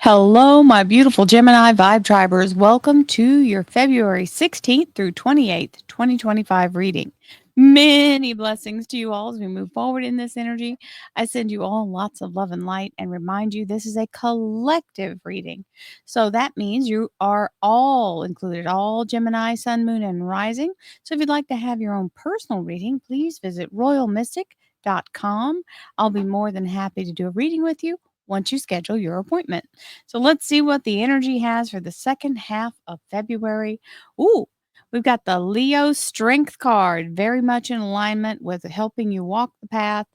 Hello, my beautiful Gemini Vibe Tribers. Welcome to your February 16th through 28th, 2025 reading. Many blessings to you all as we move forward in this energy. I send you all lots of love and light and remind you this is a collective reading. So that means you are all included, all Gemini, Sun, Moon, and Rising. So if you'd like to have your own personal reading, please visit royalmystic.com. I'll be more than happy to do a reading with you once you schedule your appointment. So let's see what the energy has for the second half of February. Ooh, we've got the Leo Strength card, very much in alignment with helping you walk the path,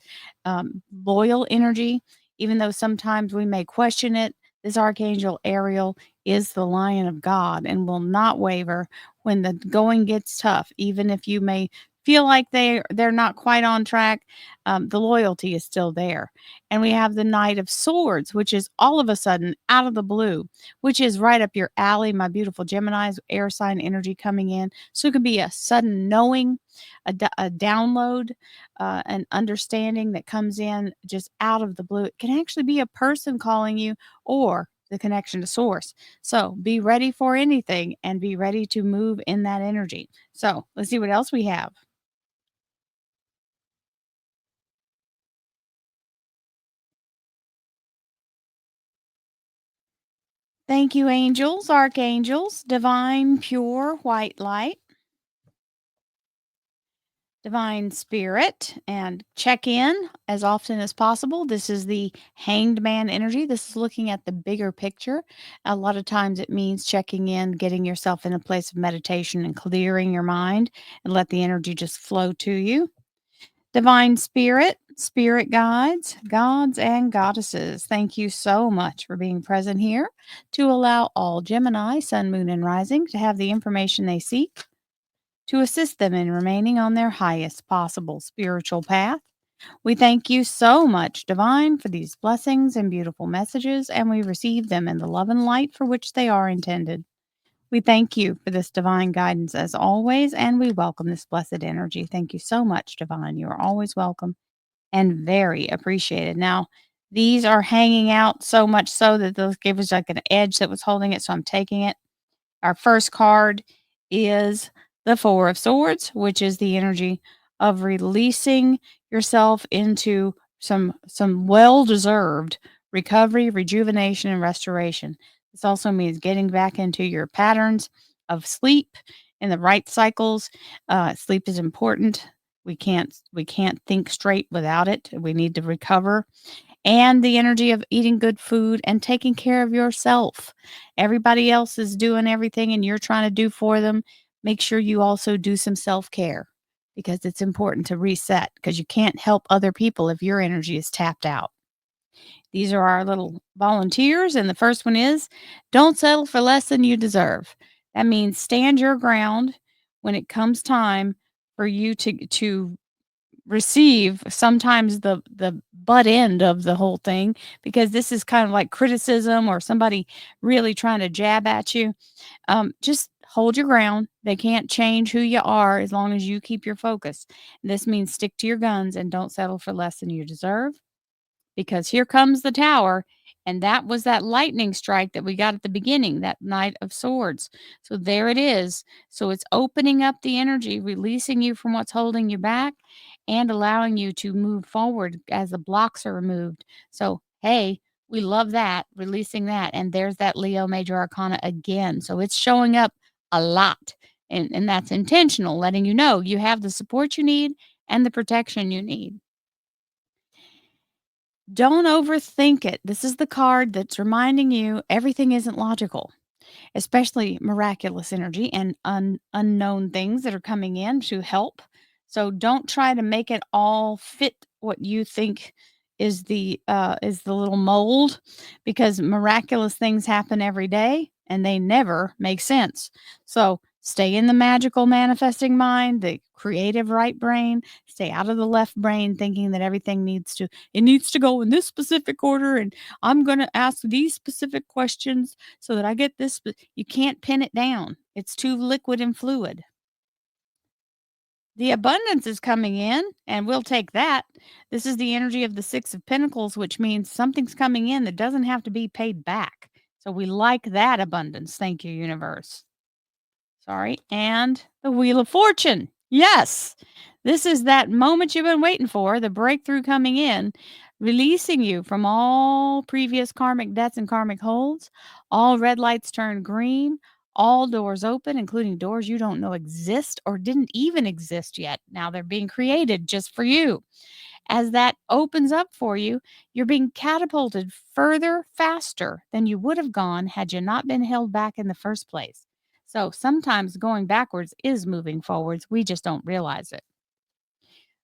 loyal energy, even though sometimes we may question it. This Archangel Ariel is the Lion of God and will not waver when the going gets tough, even if you may feel like they're not quite on track. The loyalty is still there. And we have the Knight of Swords, which is all of a sudden out of the blue, which is right up your alley, my beautiful Gemini's air sign energy coming in. So it could be a sudden knowing, a download, an understanding that comes in just out of the blue. It can actually be a person calling you or the connection to source. So be ready for anything and be ready to move in that energy. So let's see what else we have. Thank you, angels, archangels, divine, pure, white light, divine spirit, and check in as often as possible. This is the hanged man energy. This is looking at the bigger picture. A lot of times it means checking in, getting yourself in a place of meditation and clearing your mind and let the energy just flow to you. Divine spirit, spirit guides, gods, and goddesses, thank you so much for being present here to allow all Gemini, Sun, Moon, and Rising to have the information they seek to assist them in remaining on their highest possible spiritual path. We thank you so much, Divine, for these blessings and beautiful messages, and we receive them in the love and light for which they are intended. We thank you for this divine guidance as always, and we welcome this blessed energy. Thank you so much, Divine. You are always welcome and very appreciated. Now, these are hanging out so much so that those gave us like an edge that was holding it, so I'm taking it. Our first card is the Four of Swords, which is the energy of releasing yourself into some well-deserved recovery, rejuvenation, and restoration. This also means getting back into your patterns of sleep in the right cycles. Sleep is important. We can't think straight without it. We need to recover, and the energy of eating good food and taking care of yourself. Everybody else is doing everything and you're trying to do for them. Make sure you also do some self care because it's important to reset because you can't help other people if your energy is tapped out. These are our little volunteers. And the first one is don't settle for less than you deserve. That means stand your ground when it comes time for you to receive sometimes the butt end of the whole thing, because this is kind of like criticism or somebody really trying to jab at you. Just hold your ground. They can't change who you are as long as you keep your focus. This means stick to your guns and don't settle for less than you deserve, because here comes the tower. And that was that lightning strike that we got at the beginning, that Knight of Swords. So there it is. So it's opening up the energy, releasing you from what's holding you back, and allowing you to move forward as the blocks are removed. So, hey, we love that, releasing that. And there's that Leo Major Arcana again. So it's showing up a lot. And that's intentional, letting you know you have the support you need and the protection you need. Don't overthink it. This is the card that's reminding you everything isn't logical, especially miraculous energy and unknown things that are coming in to help. So don't try to make it all fit what you think is the little mold, because miraculous things happen every day and they never make sense. So stay in the magical manifesting mind, the creative right brain. Stay out of the left brain thinking that everything needs to go in this specific order, and I'm going to ask these specific questions so that I get this. You can't pin it down. It's too liquid and fluid. The abundance is coming in, and we'll take that. This is the energy of the Six of Pentacles, which means something's coming in that doesn't have to be paid back. So we like that abundance. Thank you, universe. Sorry. And the Wheel of Fortune. Yes. This is that moment you've been waiting for, the breakthrough coming in, releasing you from all previous karmic debts and karmic holds. All red lights turn green, all doors open, including doors you don't know exist or didn't even exist yet. Now they're being created just for you. As that opens up for you, you're being catapulted further, faster than you would have gone had you not been held back in the first place. So sometimes going backwards is moving forwards. We just don't realize it.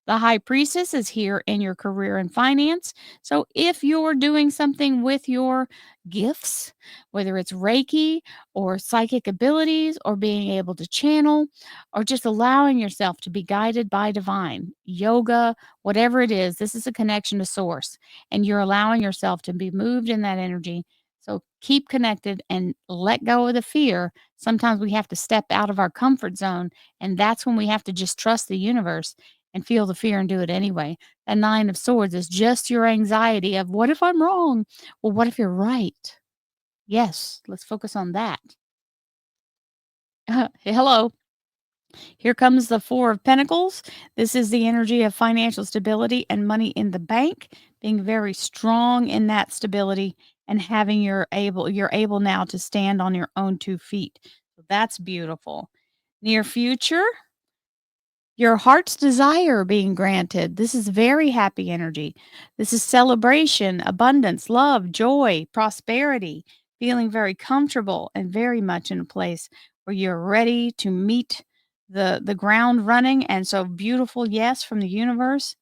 The high priestess is here in your career and finance. So if you're doing something with your gifts, whether it's Reiki or psychic abilities or being able to channel or just allowing yourself to be guided by divine, yoga, whatever it is, this is a connection to source and you're allowing yourself to be moved in that energy. So keep connected and let go of the fear. Sometimes we have to step out of our comfort zone, and that's when we have to just trust the universe and feel the fear and do it anyway. That 9 of swords is just your anxiety of, "What if I'm wrong?" Well, what if you're right? Yes, let's focus on that. Hello. Here comes the 4 of Pentacles. This is the energy of financial stability and money in the bank, being very strong in that stability and having you're able now to stand on your own 2 feet. So that's beautiful. Near future, your heart's desire being granted. This is very happy energy. This is celebration, abundance, love, joy, prosperity, feeling very comfortable and very much in a place where you're ready to meet the ground running. And so beautiful yes from the universe.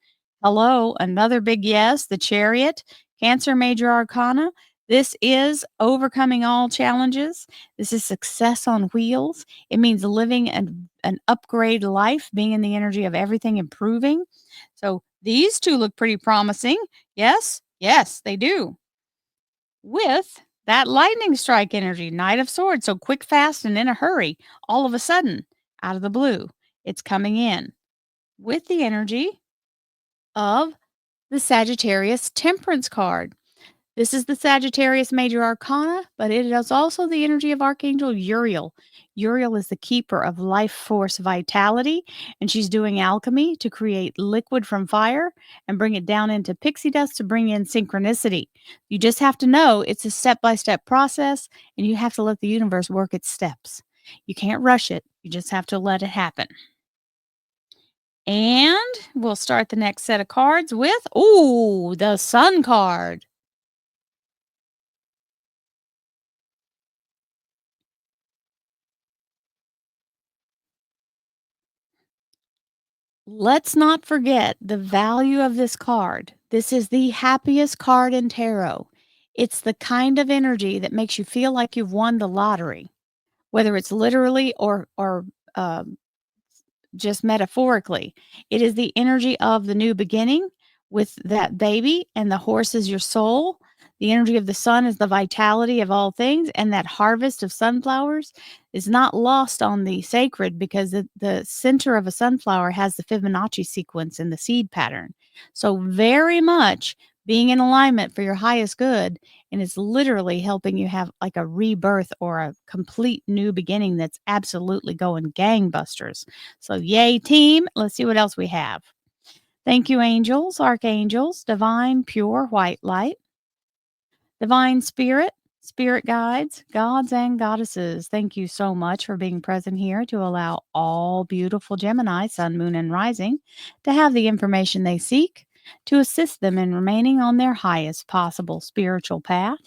Hello, another big yes, the Chariot, Cancer major arcana. This is overcoming all challenges. This is success on wheels. It means living an upgrade life, being in the energy of everything improving. So these 2 look pretty promising. Yes, yes, they do. With that lightning strike energy, Knight of Swords. So quick, fast, and in a hurry, all of a sudden, out of the blue, it's coming in with the energy of the Sagittarius Temperance card. This is the Sagittarius Major Arcana, but it is also the energy of Archangel Uriel. Uriel is the keeper of life force vitality, and she's doing alchemy to create liquid from fire and bring it down into pixie dust to bring in synchronicity. You just have to know it's a step by step process, and you have to let the universe work its steps. You can't rush it, you just have to let it happen. And we'll start the next set of cards with, ooh, the Sun card. Let's not forget the value of this card. This is the happiest card in tarot. It's the kind of energy that makes you feel like you've won the lottery, whether it's literally or just metaphorically. It is the energy of the new beginning with that baby, and the horse is your soul. The energy of the sun is the vitality of all things, and that harvest of sunflowers is not lost on the sacred because the center of a sunflower has the Fibonacci sequence in the seed pattern. So, very much being in alignment for your highest good, and it's literally helping you have like a rebirth or a complete new beginning that's absolutely going gangbusters. So, yay, team. Let's see what else we have. Thank you, angels, archangels, divine, pure white light, divine spirit, spirit guides, gods, and goddesses. Thank you so much for being present here to allow all beautiful Gemini, sun, moon, and rising to have the information they seek to assist them in remaining on their highest possible spiritual path.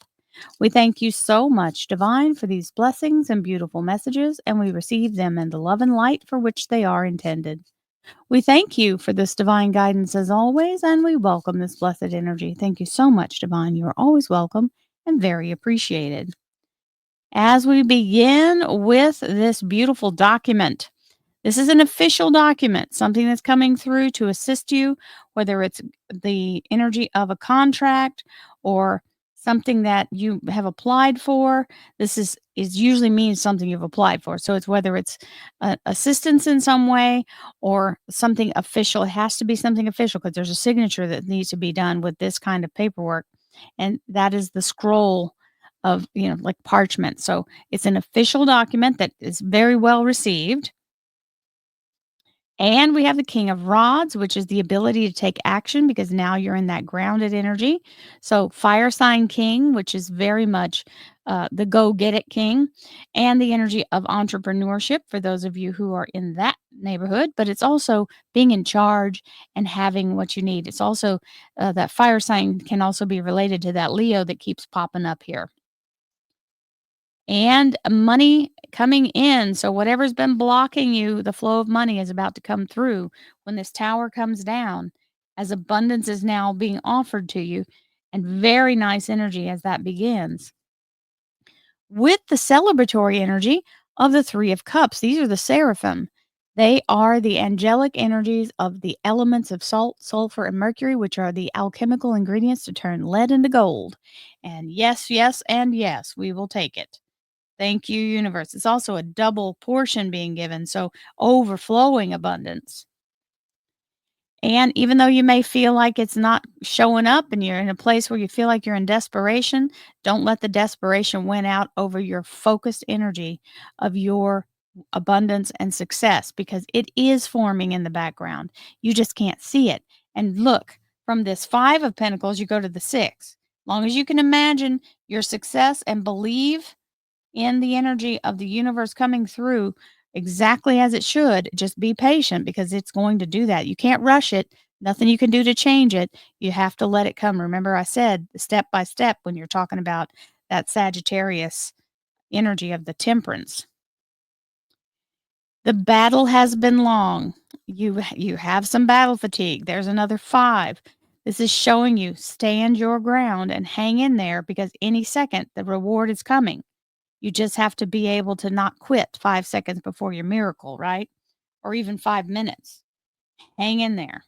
We thank you so much, Divine, for these blessings and beautiful messages, and we receive them in the love and light for which they are intended. We thank you for this divine guidance as always, and we welcome this blessed energy. Thank you so much, Divine. You are always welcome and very appreciated. As we begin with this beautiful document, this is an official document, something that's coming through to assist you, whether it's the energy of a contract or something that you have applied for. This is usually means something you've applied for. So it's whether it's assistance in some way or something official. It has to be something official because there's a signature that needs to be done with this kind of paperwork, and that is the scroll of, like parchment. So it's an official document that is very well received. And we have the King of Rods, which is the ability to take action because now you're in that grounded energy. So, Fire Sign King, which is very much the go get it king, and the energy of entrepreneurship for those of you who are in that neighborhood. But it's also being in charge and having what you need. It's also that fire sign can also be related to that Leo that keeps popping up here. And money coming in. So whatever's been blocking you, the flow of money is about to come through when this tower comes down, as abundance is now being offered to you, and very nice energy as that begins. With the celebratory energy of the 3 of Cups, these are the seraphim. They are the angelic energies of the elements of salt, sulfur, and mercury, which are the alchemical ingredients to turn lead into gold. And yes, yes, and yes, we will take it. Thank you, universe. It's also a double portion being given, so overflowing abundance. And even though you may feel like it's not showing up and you're in a place where you feel like you're in desperation, don't let the desperation win out over your focused energy of your abundance and success, because it is forming in the background. You just can't see it. And look, from this 5 of Pentacles, you go to the 6. Long as you can imagine your success and believe in the energy of the universe coming through exactly as it should, just be patient because it's going to do that. You can't rush it. Nothing you can do to change it. You have to let it come. Remember, I said step by step when you're talking about that Sagittarius energy of the temperance. The battle has been long. You have some battle fatigue. There's another 5. This is showing you stand your ground and hang in there because any second the reward is coming. You just have to be able to not quit 5 seconds before your miracle, right? Or even 5 minutes. Hang in there.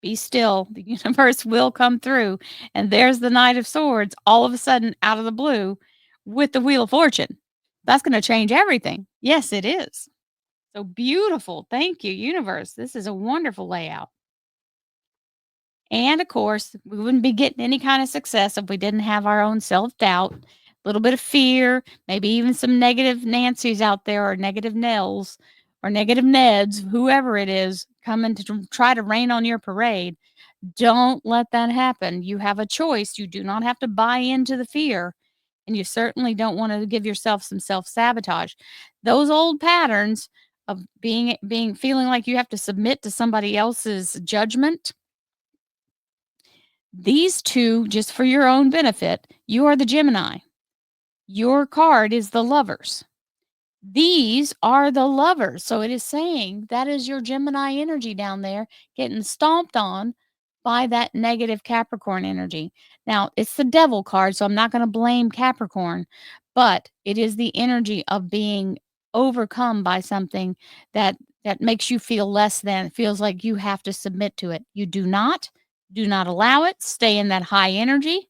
Be still. The universe will come through. And there's the Knight of Swords all of a sudden out of the blue with the Wheel of Fortune. That's going to change everything. Yes, it is. So beautiful. Thank you, universe. This is a wonderful layout. And of course, we wouldn't be getting any kind of success if we didn't have our own self doubt, a little bit of fear, maybe even some negative Nancy's out there or negative Nells or negative Neds, whoever it is, coming to try to rain on your parade. Don't let that happen. You have a choice. You do not have to buy into the fear. And you certainly don't want to give yourself some self sabotage. Those old patterns of feeling like you have to submit to somebody else's judgment, these 2, just for your own benefit, you are the Gemini. Your card is the Lovers. These are the Lovers. So it is saying that is your Gemini energy down there getting stomped on by that negative Capricorn energy. Now, it's the Devil card, so I'm not going to blame Capricorn, but it is the energy of being overcome by something that makes you feel less than, feels like you have to submit to it. You do not. Do not allow it. Stay in that high energy,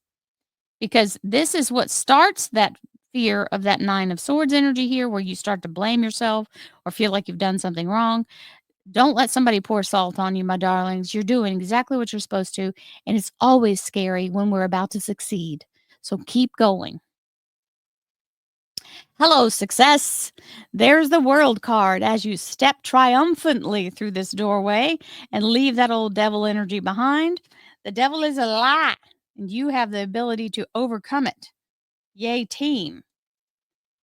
because this is what starts that fear of that 9 of Swords energy here, where you start to blame yourself or feel like you've done something wrong. Don't let somebody pour salt on you, my darlings. You're doing exactly what you're supposed to. And it's always scary when we're about to succeed. So keep going. Hello, success. There's the World card as you step triumphantly through this doorway and leave that old devil energy behind. The devil is a lie, and you have the ability to overcome it. Yay, team.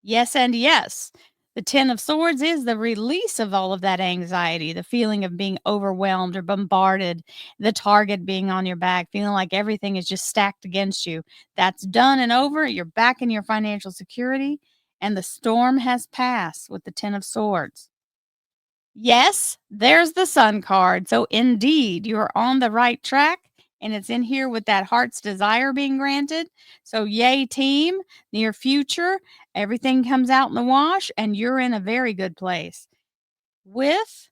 Yes, and yes. The 10 of Swords is the release of all of that anxiety, the feeling of being overwhelmed or bombarded, the target being on your back, feeling like everything is just stacked against you. That's done and over. You're back in your financial security, and the storm has passed with the 10 of Swords. Yes, there's the Sun card. So indeed, you're on the right track, and it's in here with that heart's desire being granted. So yay, team, near future, everything comes out in the wash, and you're in a very good place. With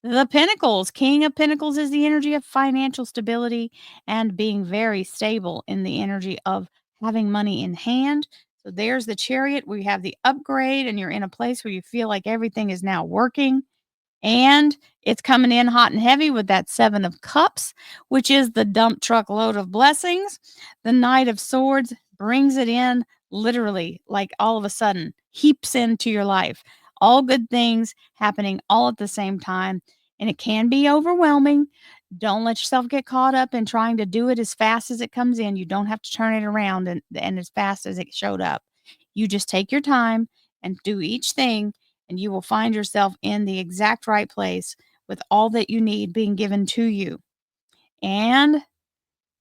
the Pentacles, King of Pentacles is the energy of financial stability and being very stable in the energy of having money in hand. So there's the Chariot. We have the upgrade, and you're in a place where you feel like everything is now working. And it's coming in hot and heavy with that 7 of Cups, which is the dump truck load of blessings. The Knight of Swords brings it in literally, like all of a sudden, heaps into your life. All good things happening all at the same time. And it can be overwhelming. Don't let yourself get caught up in trying to do it as fast as it comes in. You don't have to turn it around and as fast as it showed up. You just take your time and do each thing, and you will find yourself in the exact right place with all that you need being given to you. And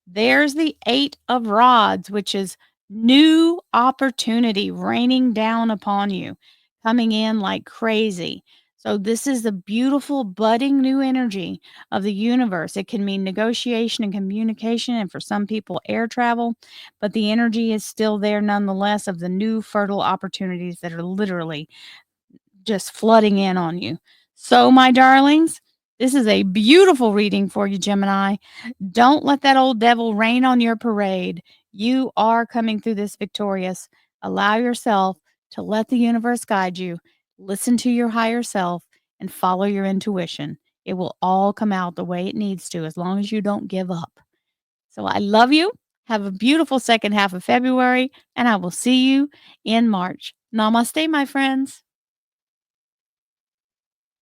there's the 8 of rods, which is new opportunity raining down upon you, coming in like crazy. So, this is the beautiful, budding new energy of the universe. It can mean negotiation and communication, and for some people, air travel, but the energy is still there nonetheless of the new fertile opportunities that are literally just flooding in on you. So, my darlings, this is a beautiful reading for you, Gemini. Don't let that old devil rain on your parade. You are coming through this victorious. Allow yourself to let the universe guide you. Listen to your higher self and follow your intuition. It will all come out the way it needs to as long as you don't give up. So I love you. Have a beautiful second half of February, and I will see you in March. Namaste, my friends.